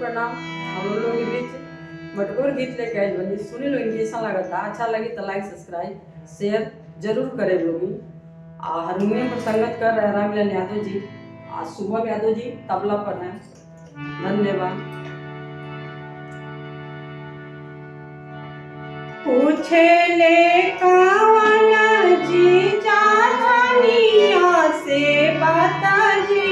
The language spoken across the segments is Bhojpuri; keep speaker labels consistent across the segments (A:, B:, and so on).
A: प्रणाम। हम लोग के बीच मटकोर गीत लेके आए बनी, सुनी लो। कैसा लगा था? अच्छा लगी तो लाइक सब्सक्राइब शेयर जरूर करें लोग। हारमोनियम पर संगत कर रहे हैं रामलाल यादव जी, शुभम यादव जी तबला पर हैं। धन्यवाद।
B: पूछे ले कावना जी जानिया से बता जी,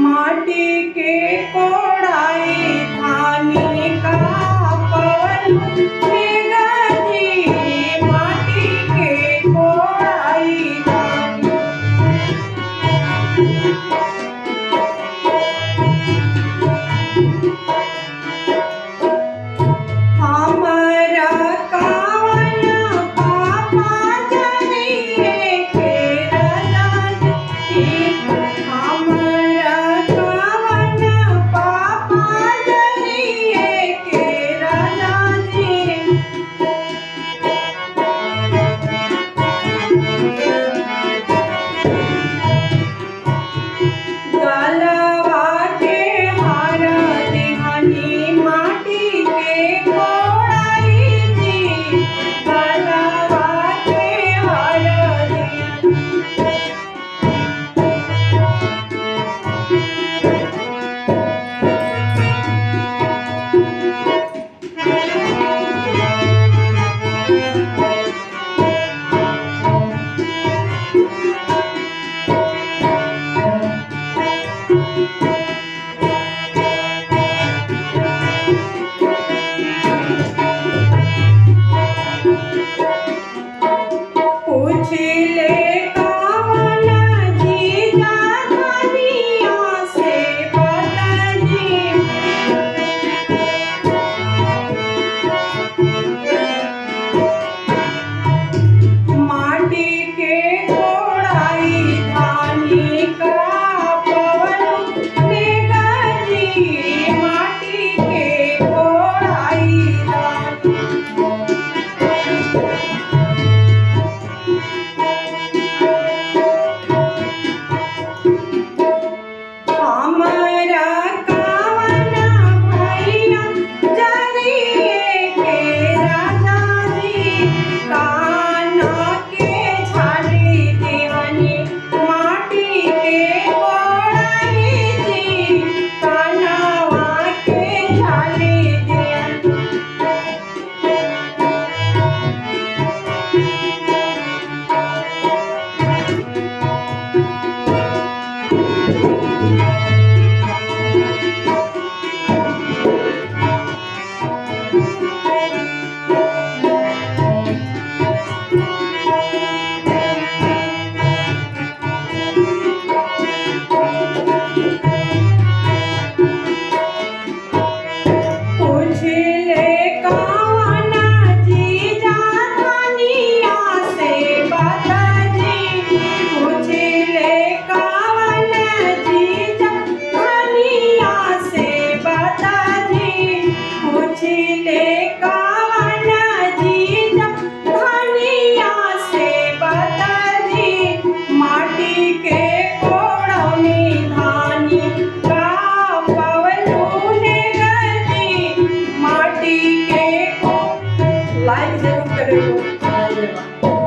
B: माटी के कोड़ाई धानी का पवन जी, माटी के कोड़ाई धानी हमारा कावन पापा जरिए के राजा जी, हमारा कावन पापा जरिए के राजा जी, गलवा के हार दिहनी माटी के कोड़ाई जी, गलवा के हार दिहनी पूछ ले कावना जी जानिया से बता जी, माटी के कोड़ाई धानी का पवन जी, माटी के कोड़ाई धानी हमारा कावना भैया जरिए के राजा जी, काना के छाली दिहनी माटी के कोड़ाई जी, कानवा के छाली दिहनी पूछ ले कावना जी जानिया से बता जी, पूछ ले कावना जी जानिया से बता जी, पूछ ले कावना जी जानिया से बता जी, माटी के कोड़ौनी धानी का पवनू ने गजी, माटी के
A: लाइक जरूर करें। धन्यवाद।